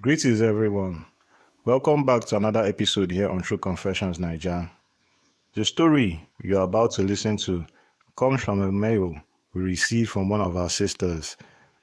Greetings, everyone. Welcome back to another episode here on True Confessions Naija. The story you are about to listen to comes from a mail we received from one of our sisters,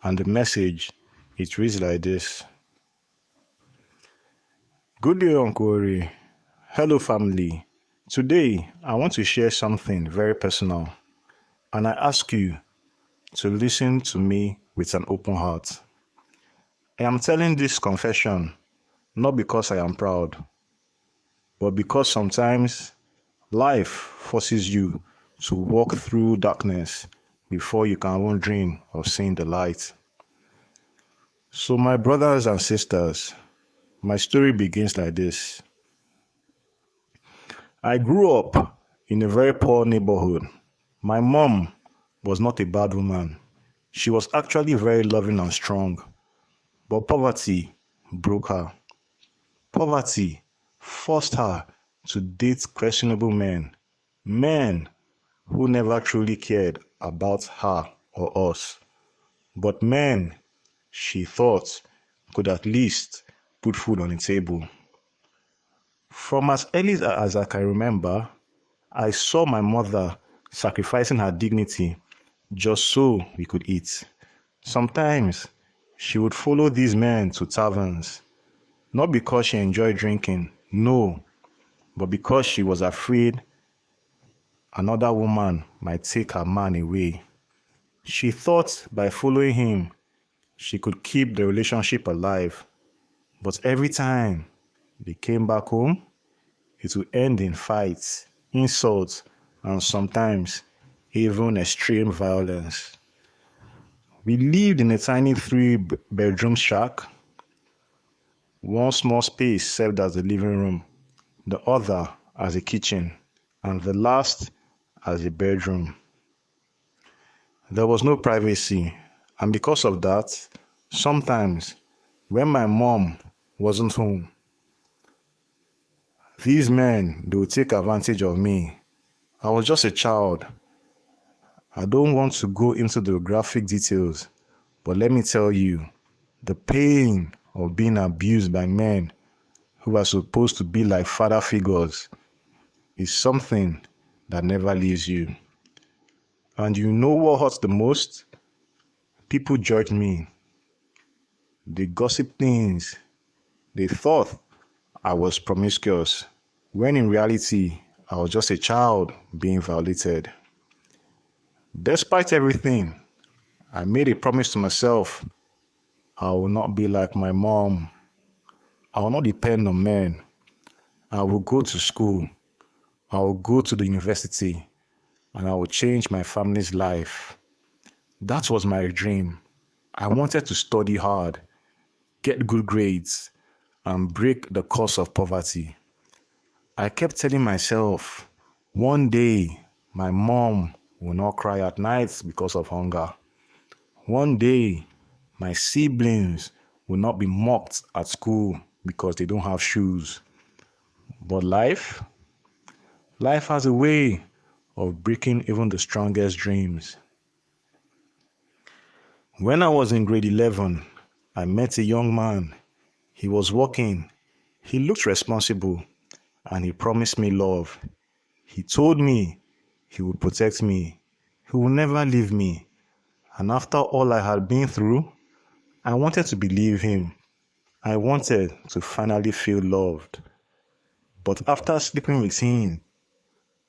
and the message it reads like this: Good day, Uncle Ori. Hello, family. Today, I want to share something very personal, and I ask you to listen to me with an open heart. I am telling this confession not because I am proud, but because sometimes life forces you to walk through darkness before you can even dream of seeing the light. So, my brothers and sisters, my story begins like this. I grew up in a very poor neighborhood. My mom was not a bad woman. She was actually very loving and strong. But poverty broke her. Poverty forced her to date questionable men who never truly cared about her or us, but men she thought could at least put food on the table. From as early as I can remember, I saw my mother sacrificing her dignity just so we could eat. Sometimes she would follow these men to taverns, not because she enjoyed drinking, no, but because she was afraid another woman might take her man away. She thought by following him, she could keep the relationship alive. But every time they came back home, it would end in fights, insults, and sometimes even extreme violence. We lived in a tiny three-bedroom shack. One small space served as the living room, the other as a kitchen, and the last as a bedroom. There was no privacy, and because of that, sometimes when my mom wasn't home, these men they would take advantage of me. I was just a child. I don't want to go into the graphic details, but let me tell you, the pain of being abused by men who are supposed to be like father figures is something that never leaves you. And you know what hurts the most? People judged me. They gossiped things. They thought I was promiscuous, when in reality, I was just a child being violated. Despite everything, I made a promise to myself I will not be like my mom. I will not depend on men. I will go to school. I will go to the university, and I will change my family's life. That was my dream. I wanted to study hard, get good grades, and break the curse of poverty. I kept telling myself, one day my mom will not cry at night because of hunger. One day my siblings will not be mocked at school because they don't have shoes. But life has a way of breaking even the strongest dreams. When I was in grade 11, I met a young man. He was working. He looked responsible and he promised me love. He told me he would protect me. He would never leave me. And after all I had been through, I wanted to believe him. I wanted to finally feel loved. But after sleeping with him,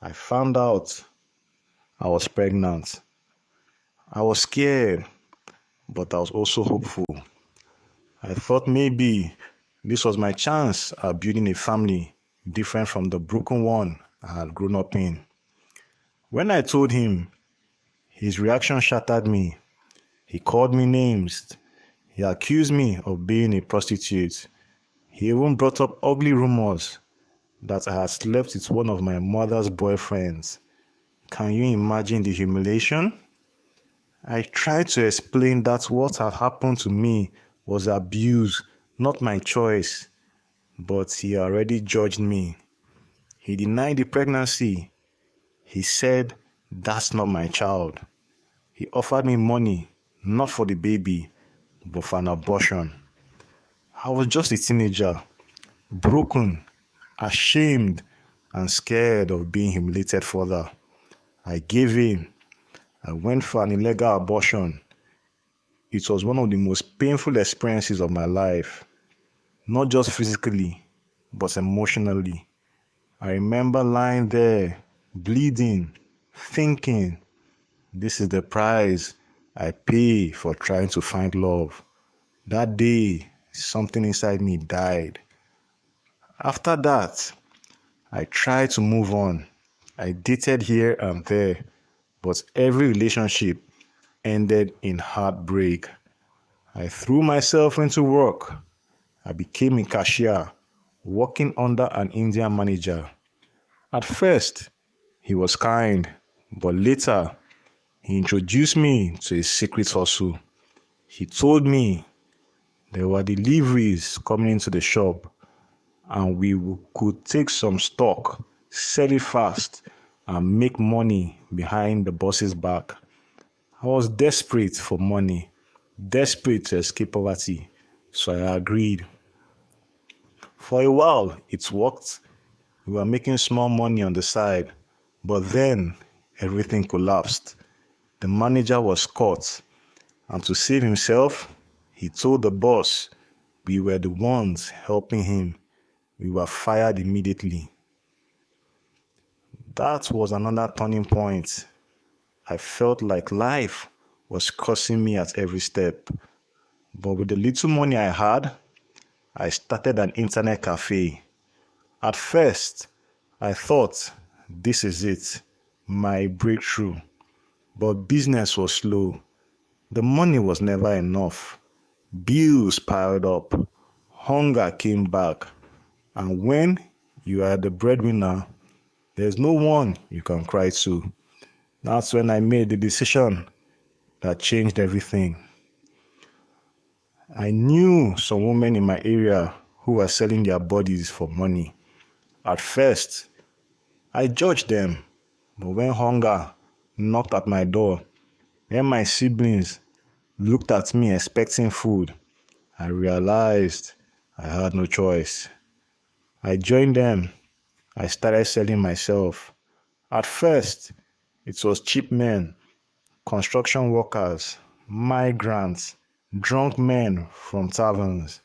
I found out I was pregnant. I was scared, but I was also hopeful. I thought maybe this was my chance at building a family different from the broken one I had grown up in. When I told him, his reaction shattered me. He called me names. He accused me of being a prostitute. He even brought up ugly rumors that I had slept with one of my mother's boyfriends. Can you imagine the humiliation? I tried to explain that what had happened to me was abuse, not my choice. But he already judged me. He denied the pregnancy. He said, that's not my child. He offered me money, not for the baby, but for an abortion. I was just a teenager, broken, ashamed, and scared of being humiliated further. I gave in. I went for an illegal abortion. It was one of the most painful experiences of my life, not just physically, but emotionally. I remember lying there, bleeding, thinking, this is the price I pay for trying to find love. That day, something inside me died. After that, I tried to move on. I dated here and there, but every relationship ended in heartbreak. I threw myself into work. I became a cashier, working under an Indian manager. At first, he was kind, but later, he introduced me to a secret hustle. He told me there were deliveries coming into the shop and could take some stock, sell it fast, and make money behind the boss's back. I was desperate for money, desperate to escape poverty, so I agreed. For a while, it worked. We were making small money on the side, but then everything collapsed. The manager was caught, and to save himself, he told the boss we were the ones helping him. We were fired immediately. That was another turning point. I felt like life was cursing me at every step. But with the little money I had, I started an internet cafe. At first, I thought, this is it, my breakthrough. But business was slow. The money was never enough. Bills piled up. Hunger came back. And when you are the breadwinner, there's no one you can cry to. That's when I made the decision that changed everything. I knew some women in my area who were selling their bodies for money. At first, I judged them, but when hunger knocked at my door, when my siblings looked at me expecting food, I realized I had no choice. I joined them. I started selling myself. At first, it was cheap men, construction workers, migrants, drunk men from taverns.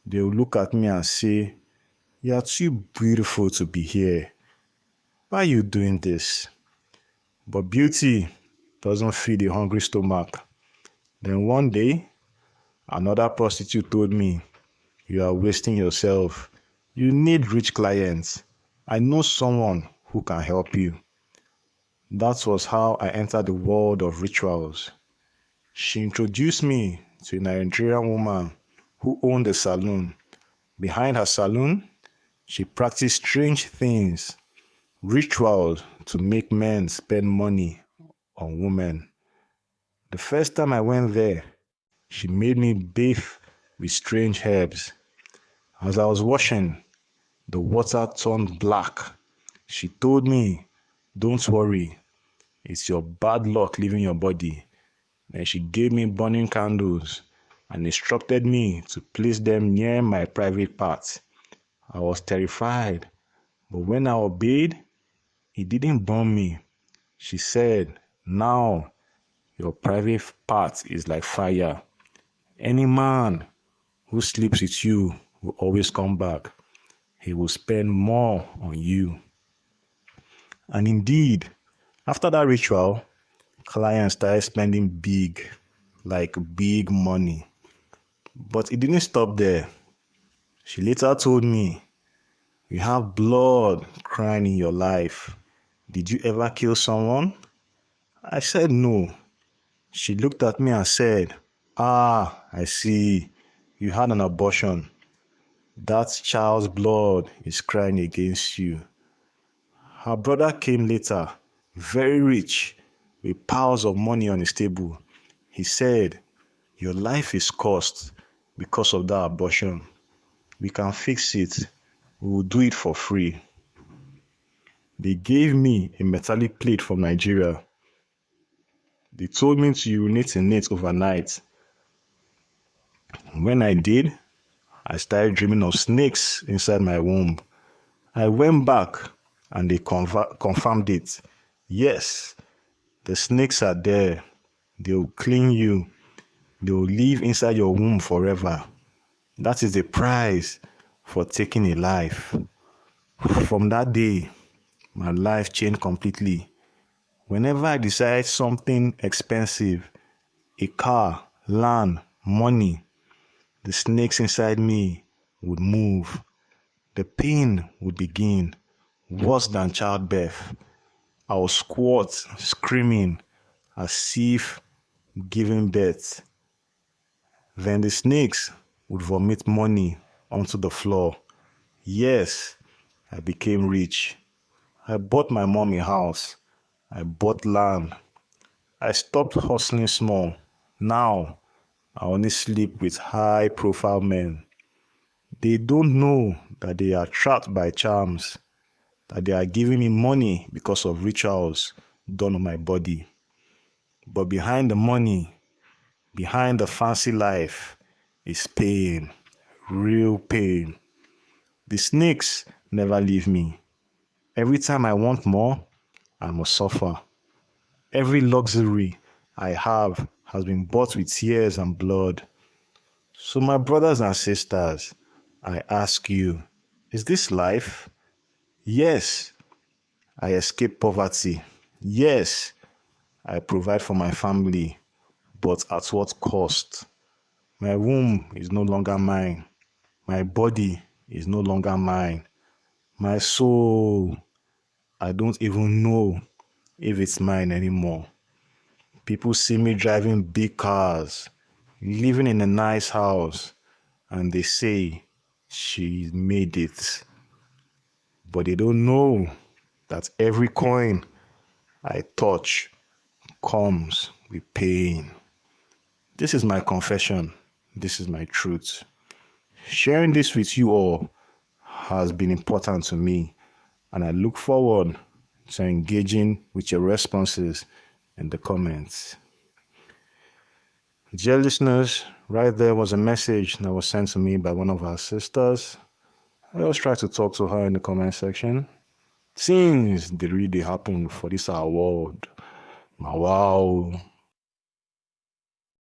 They would look at me and say, "You are too beautiful to be here. Why are you doing this?" But beauty doesn't feed a hungry stomach. Then one day, another prostitute told me, "You are wasting yourself. You need rich clients. I know someone who can help you." That was how I entered the world of rituals. She introduced me to a Nigerian woman who owned a salon. Behind her salon, she practiced strange things, rituals to make men spend money on women. The first time I went there, she made me bathe with strange herbs. As I was washing, the water turned black. She told me, "Don't worry, it's your bad luck leaving your body." Then she gave me burning candles and instructed me to place them near my private parts. I was terrified, but when I obeyed, it didn't burn me. She said, "Now your private part is like fire. Any man who sleeps with you will always come back. He will spend more on you." And indeed, after that ritual, clients started spending big, like big money. But it didn't stop there. She later told me, "You have blood crying in your life. Did you ever kill someone?" I said no. She looked at me and said, "Ah, I see. You had an abortion. That child's blood is crying against you." Her brother came later, very rich, with piles of money on his table. He said, "Your life is cursed because of that abortion. We can fix it. We will do it for free." They gave me a metallic plate from Nigeria. They told me to urinate in it overnight. When I did, I started dreaming of snakes inside my womb. I went back and they confirmed it. Yes, the snakes are there. They'll clean you. They'll live inside your womb forever. That is the price for taking a life. From that day, my life changed completely. Whenever I decide something expensive, a car, land, money, the snakes inside me would move. The pain would begin, worse than childbirth. I would squat, screaming, as if giving birth. Then the snakes would vomit money onto the floor. Yes, I became rich. I bought my mom a house. I bought land. I stopped hustling small. Now, I only sleep with high-profile men. They don't know that they are trapped by charms, that they are giving me money because of rituals done on my body. But behind the money, behind the fancy life, is pain, real pain. The snakes never leave me. Every time I want more, I must suffer. Every luxury I have has been bought with tears and blood. So, my brothers and sisters, I ask you, is this life? Yes, I escape poverty. Yes, I provide for my family, but at what cost? My womb is no longer mine. My body is no longer mine. My soul, I don't even know if it's mine anymore. People see me driving big cars, living in a nice house, and they say she made it. But they don't know that every coin I touch comes with pain. This is my confession. This is my truth. Sharing this with you all has been important to me, and I look forward to engaging with your responses in the comments. Dear listeners, right there was a message that was sent to me by one of our sisters. I always try to talk to her in the comment section. Things they really happen for this our world. Wow.